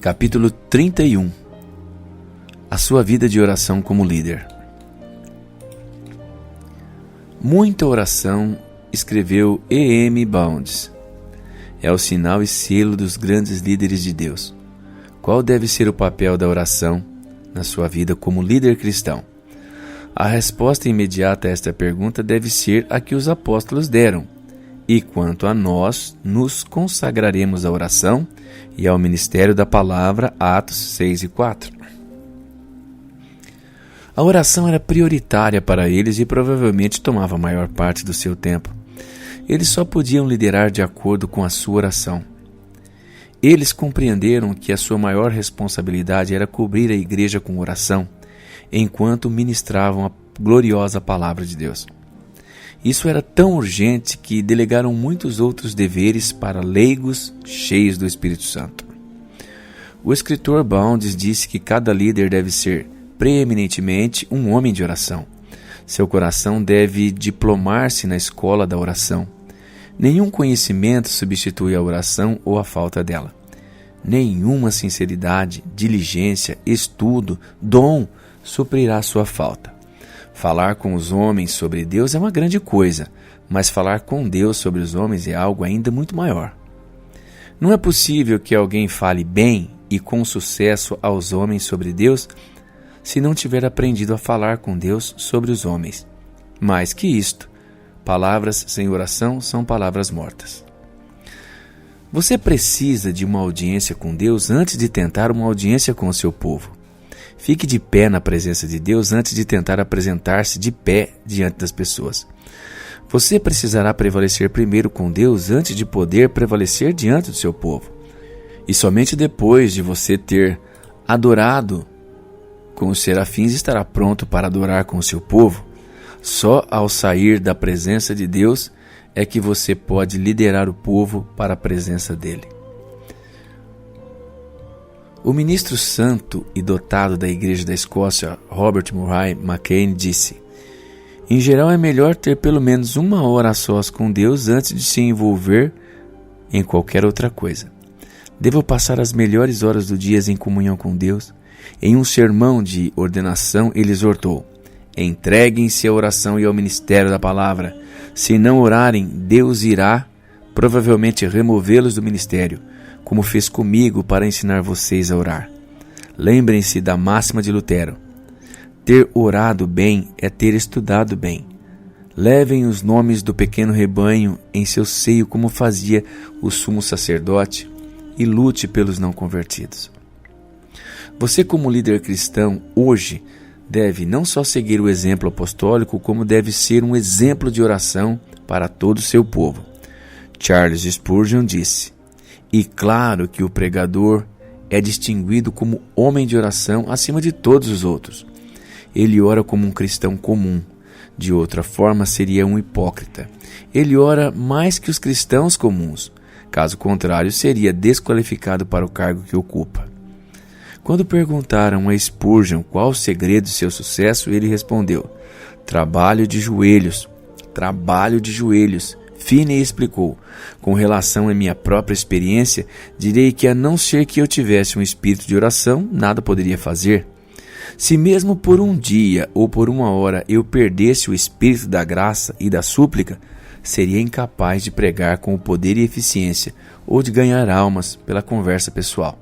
Capítulo 31. A sua vida de oração como líder. Muita oração, escreveu E.M. Bounds. É o sinal e selo dos grandes líderes de Deus. Qual deve ser o papel da oração na sua vida como líder cristão? A resposta imediata a esta pergunta deve ser a que os apóstolos deram. E quanto a nós, nos consagraremos à oração e ao ministério da palavra, Atos 6 e 4. A oração era prioritária para eles e provavelmente tomava a maior parte do seu tempo. Eles só podiam liderar de acordo com a sua oração. Eles compreenderam que a sua maior responsabilidade era cobrir a igreja com oração, enquanto ministravam a gloriosa palavra de Deus. Isso era tão urgente que delegaram muitos outros deveres para leigos cheios do Espírito Santo. O escritor Bounds disse que cada líder deve ser preeminentemente um homem de oração. Seu coração deve diplomar-se na escola da oração. Nenhum conhecimento substitui a oração ou a falta dela. Nenhuma sinceridade, diligência, estudo, dom suprirá sua falta. Falar com os homens sobre Deus é uma grande coisa, mas falar com Deus sobre os homens é algo ainda muito maior. Não é possível que alguém fale bem e com sucesso aos homens sobre Deus se não tiver aprendido a falar com Deus sobre os homens. Mais que isto, palavras sem oração são palavras mortas. Você precisa de uma audiência com Deus antes de tentar uma audiência com o seu povo. Fique de pé na presença de Deus antes de tentar apresentar-se de pé diante das pessoas. Você precisará prevalecer primeiro com Deus antes de poder prevalecer diante do seu povo. E somente depois de você ter adorado com os serafins estará pronto para adorar com o seu povo. Só ao sair da presença de Deus é que você pode liderar o povo para a presença dele. O ministro santo e dotado da Igreja da Escócia, Robert Murray McCain, disse: em geral é melhor ter pelo menos uma hora a sós com Deus antes de se envolver em qualquer outra coisa. Devo passar as melhores horas do dia em comunhão com Deus. Em um sermão de ordenação, ele exortou: entreguem-se à oração e ao ministério da palavra. Se não orarem, Deus irá provavelmente removê-los do ministério, como fez comigo para ensinar vocês a orar. Lembrem-se da máxima de Lutero: ter orado bem é ter estudado bem. Levem os nomes do pequeno rebanho em seu seio como fazia o sumo sacerdote e lute pelos não convertidos. Você, como líder cristão, hoje, deve não só seguir o exemplo apostólico, como deve ser um exemplo de oração para todo o seu povo. Charles Spurgeon disse: e claro que o pregador é distinguido como homem de oração acima de todos os outros. Ele ora como um cristão comum. De outra forma, seria um hipócrita. Ele ora mais que os cristãos comuns. Caso contrário, seria desqualificado para o cargo que ocupa. Quando perguntaram a Spurgeon qual o segredo de seu sucesso, ele respondeu: trabalho de joelhos. Trabalho de joelhos. Finney explicou: com relação à minha própria experiência, direi que a não ser que eu tivesse um espírito de oração, nada poderia fazer. Se mesmo por um dia ou por uma hora eu perdesse o espírito da graça e da súplica, seria incapaz de pregar com o poder e eficiência ou de ganhar almas pela conversa pessoal.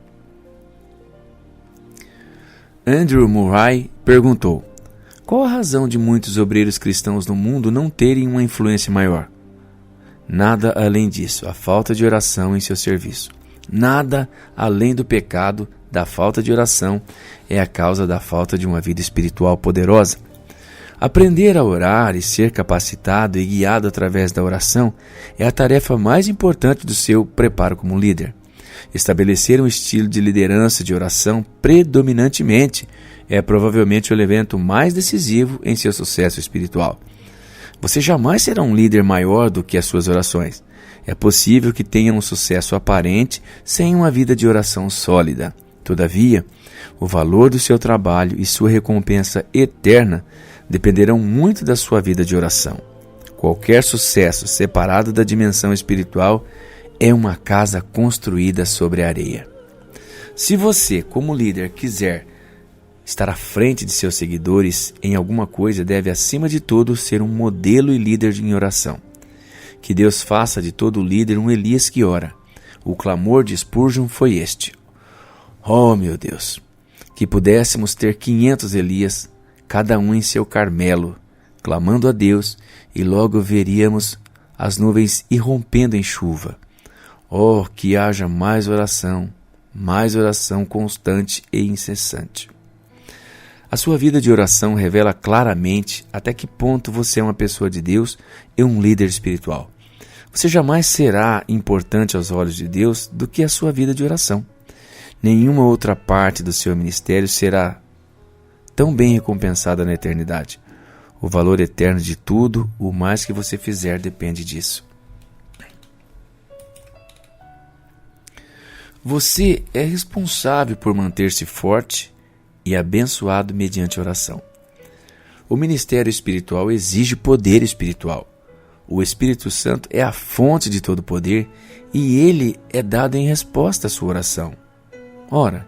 Andrew Murray perguntou: qual a razão de muitos obreiros cristãos no mundo não terem uma influência maior? Nada além disso, a falta de oração em seu serviço. Nada além do pecado da falta de oração é a causa da falta de uma vida espiritual poderosa. Aprender a orar e ser capacitado e guiado através da oração é a tarefa mais importante do seu preparo como líder. Estabelecer um estilo de liderança de oração predominantemente é provavelmente o elemento mais decisivo em seu sucesso espiritual. Você jamais será um líder maior do que as suas orações. É possível que tenha um sucesso aparente sem uma vida de oração sólida. Todavia, o valor do seu trabalho e sua recompensa eterna dependerão muito da sua vida de oração. Qualquer sucesso separado da dimensão espiritual é uma casa construída sobre a areia. Se você, como líder, quiser estar à frente de seus seguidores em alguma coisa, deve, acima de tudo, ser um modelo e líder em oração. Que Deus faça de todo líder um Elias que ora. O clamor de Spurgeon foi este: oh, meu Deus, que pudéssemos ter 500 Elias, cada um em seu Carmelo, clamando a Deus, e logo veríamos as nuvens irrompendo em chuva. Oh, que haja mais oração constante e incessante. A sua vida de oração revela claramente até que ponto você é uma pessoa de Deus e um líder espiritual. Você jamais será importante aos olhos de Deus do que a sua vida de oração. Nenhuma outra parte do seu ministério será tão bem recompensada na eternidade. O valor eterno de tudo, o mais que você fizer, depende disso. Você é responsável por manter-se forte e abençoado mediante oração. O ministério espiritual exige poder espiritual. O Espírito Santo é a fonte de todo poder e ele é dado em resposta à sua oração. Ora,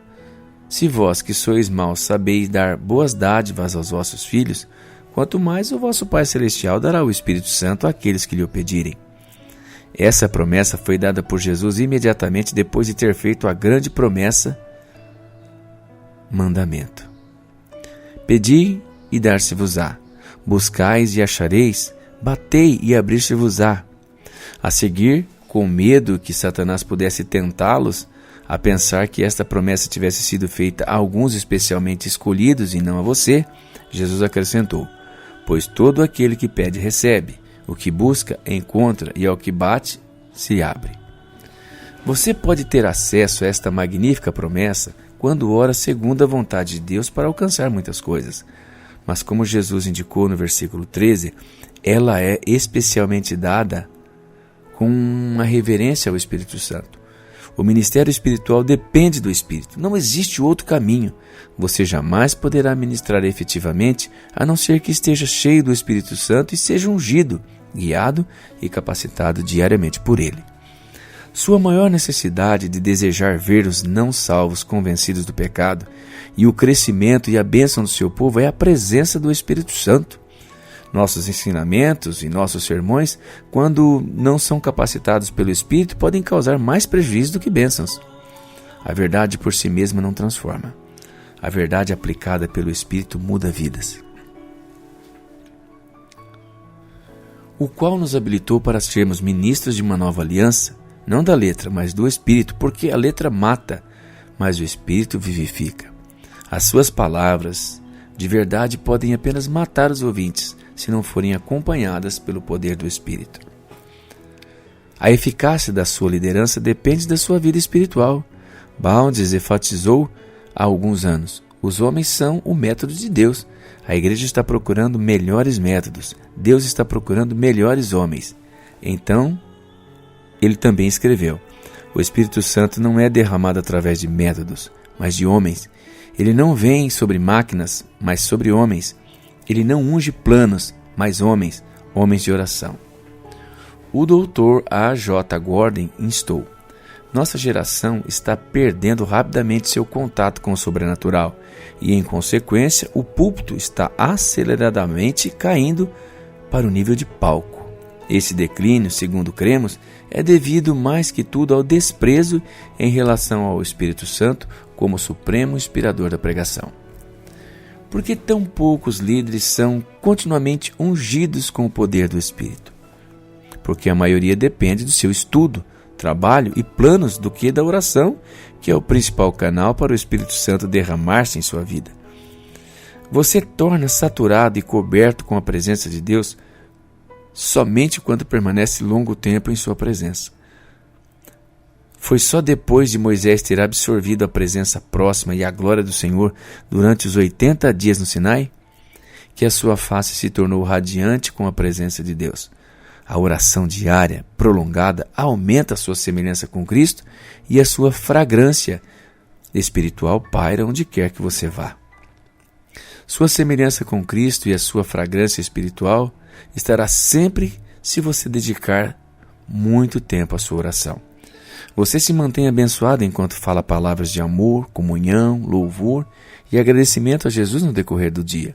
se vós que sois maus sabeis dar boas dádivas aos vossos filhos, quanto mais o vosso Pai Celestial dará o Espírito Santo àqueles que lhe o pedirem. Essa promessa foi dada por Jesus imediatamente depois de ter feito a grande promessa, mandamento. Pedi e dar-se-vos-á, buscais e achareis, batei e abrir-se-vos-á. A seguir, com medo que Satanás pudesse tentá-los a pensar que esta promessa tivesse sido feita a alguns especialmente escolhidos e não a você, Jesus acrescentou: pois todo aquele que pede recebe, o que busca encontra e ao que bate se abre. Você pode ter acesso a esta magnífica promessa quando ora segundo a vontade de Deus para alcançar muitas coisas. Mas como Jesus indicou no versículo 13, ela é especialmente dada com uma reverência ao Espírito Santo. O ministério espiritual depende do Espírito. Não existe outro caminho. Você jamais poderá ministrar efetivamente a não ser que esteja cheio do Espírito Santo e seja ungido, guiado e capacitado diariamente por ele. Sua maior necessidade de desejar ver os não salvos convencidos do pecado e o crescimento e a bênção do seu povo é a presença do Espírito Santo. Nossos ensinamentos e nossos sermões, quando não são capacitados pelo Espírito, podem causar mais prejuízo do que bênçãos. A verdade por si mesma não transforma. A verdade aplicada pelo Espírito muda vidas. O qual nos habilitou para sermos ministros de uma nova aliança, não da letra, mas do Espírito, porque a letra mata, mas o Espírito vivifica. As suas palavras de verdade podem apenas matar os ouvintes, se não forem acompanhadas pelo poder do Espírito. A eficácia da sua liderança depende da sua vida espiritual. Bounds enfatizou há alguns anos: os homens são o método de Deus. A igreja está procurando melhores métodos. Deus está procurando melhores homens. Então, ele também escreveu: o Espírito Santo não é derramado através de métodos, mas de homens. Ele não vem sobre máquinas, mas sobre homens. Ele não unge planos, mas homens de oração. O Dr. A. J. Gordon instou: nossa geração está perdendo rapidamente seu contato com o sobrenatural e, em consequência, o púlpito está aceleradamente caindo para o nível de palco. Esse declínio, segundo cremos, é devido mais que tudo ao desprezo em relação ao Espírito Santo como supremo inspirador da pregação. Por que tão poucos líderes são continuamente ungidos com o poder do Espírito? Porque a maioria depende do seu estudo, trabalho e planos do que da oração, que é o principal canal para o Espírito Santo derramar-se em sua vida. Você torna saturado e coberto com a presença de Deus somente quando permanece longo tempo em sua presença. Foi só depois de Moisés ter absorvido a presença próxima e a glória do Senhor durante os 80 dias no Sinai que a sua face se tornou radiante com a presença de Deus. A oração diária, prolongada, aumenta a sua semelhança com Cristo e a sua fragrância espiritual paira onde quer que você vá. Sua semelhança com Cristo e a sua fragrância espiritual estará sempre se você dedicar muito tempo à sua oração. Você se mantém abençoado enquanto fala palavras de amor, comunhão, louvor e agradecimento a Jesus no decorrer do dia.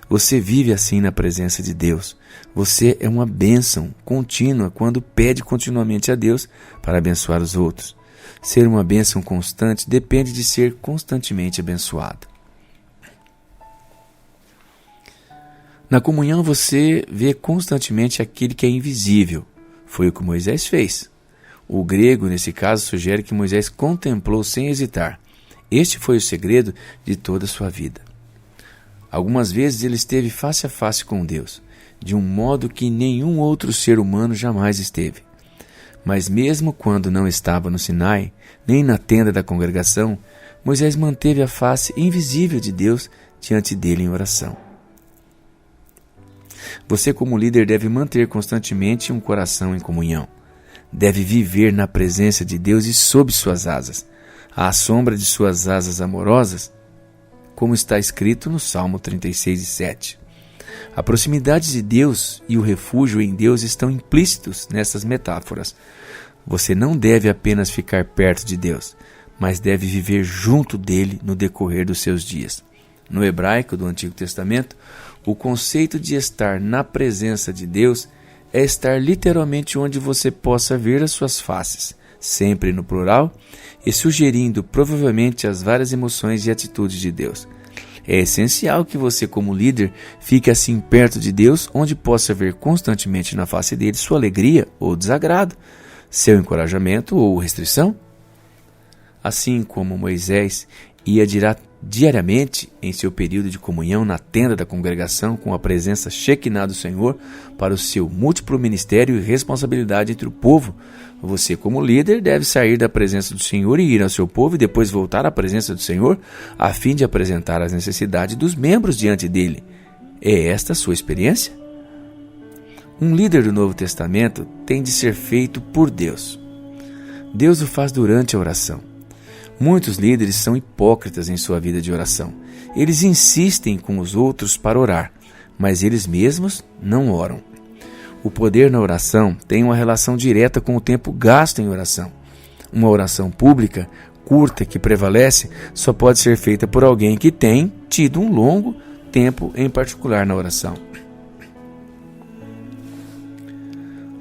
Você vive assim na presença de Deus. Você é uma bênção contínua quando pede continuamente a Deus para abençoar os outros. Ser uma bênção constante depende de ser constantemente abençoado. Na comunhão você vê constantemente aquele que é invisível. Foi o que Moisés fez. O grego, nesse caso, sugere que Moisés contemplou sem hesitar. Este foi o segredo de toda a sua vida. Algumas vezes ele esteve face a face com Deus, de um modo que nenhum outro ser humano jamais esteve. Mas mesmo quando não estava no Sinai, nem na tenda da congregação, Moisés manteve a face invisível de Deus diante dele em oração. Você, como líder, deve manter constantemente um coração em comunhão. Deve viver na presença de Deus e sob suas asas, à sombra de suas asas amorosas, como está escrito no Salmo 36:7. A proximidade de Deus e o refúgio em Deus estão implícitos nessas metáforas. Você não deve apenas ficar perto de Deus, mas deve viver junto dele no decorrer dos seus dias. No hebraico do Antigo Testamento, o conceito de estar na presença de Deus é estar literalmente onde você possa ver as suas faces, sempre no plural, e sugerindo provavelmente as várias emoções e atitudes de Deus. É essencial que você, como líder, fique assim perto de Deus, onde possa ver constantemente na face dele sua alegria ou desagrado, seu encorajamento ou restrição. Assim como Moisés ia diariamente em seu período de comunhão na tenda da congregação com a presença Shekinah do Senhor para o seu múltiplo ministério e responsabilidade entre o povo, você, como líder, deve sair da presença do Senhor e ir ao seu povo e depois voltar à presença do Senhor a fim de apresentar as necessidades dos membros diante dele. É esta a sua experiência? Um líder do Novo Testamento tem de ser feito por Deus. Deus o faz durante a oração. Muitos líderes são hipócritas em sua vida de oração. Eles insistem com os outros para orar, mas eles mesmos não oram. O poder na oração tem uma relação direta com o tempo gasto em oração. Uma oração pública, curta, que prevalece, só pode ser feita por alguém que tem tido um longo tempo em particular na oração.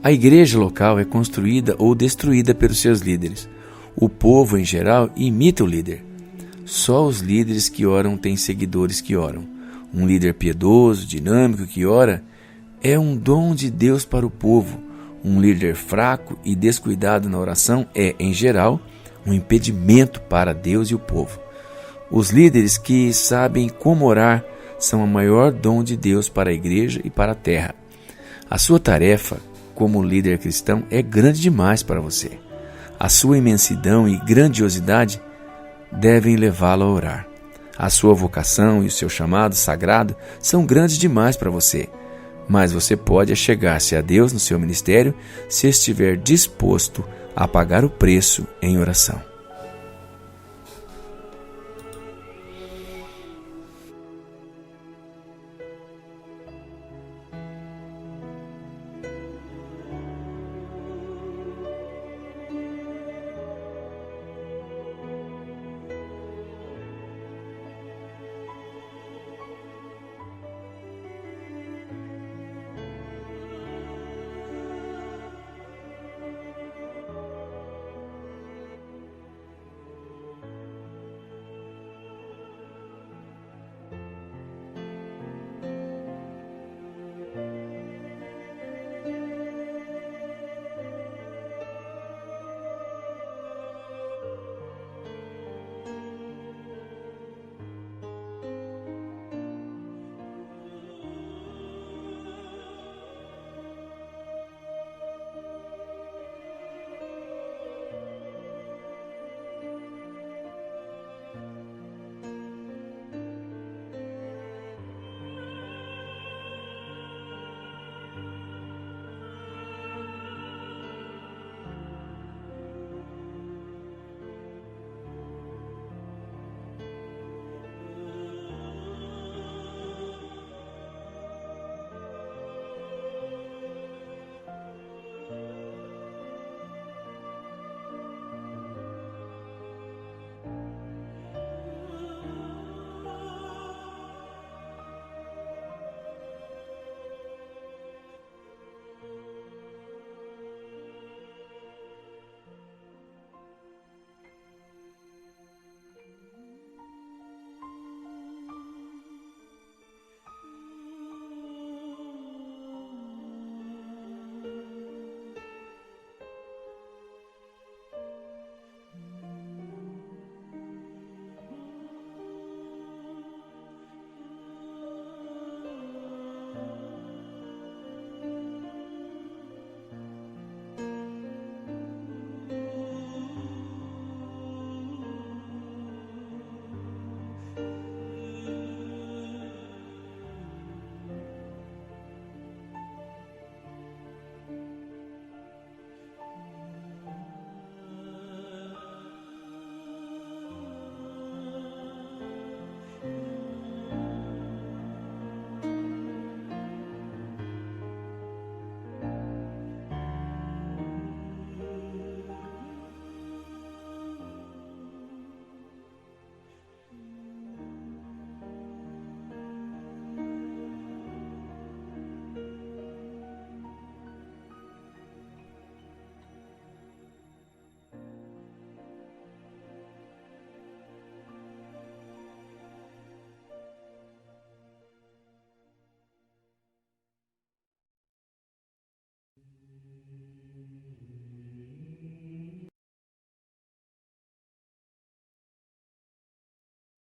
A igreja local é construída ou destruída pelos seus líderes. O povo, em geral, imita o líder. Só os líderes que oram têm seguidores que oram. Um líder piedoso, dinâmico, que ora, é um dom de Deus para o povo. Um líder fraco e descuidado na oração é, em geral, um impedimento para Deus e o povo. Os líderes que sabem como orar são o maior dom de Deus para a igreja e para a terra. A sua tarefa, como líder cristão, é grande demais para você. A sua imensidão e grandiosidade devem levá-lo a orar. A sua vocação e o seu chamado sagrado são grandes demais para você, mas você pode achegar-se a Deus no seu ministério se estiver disposto a pagar o preço em oração.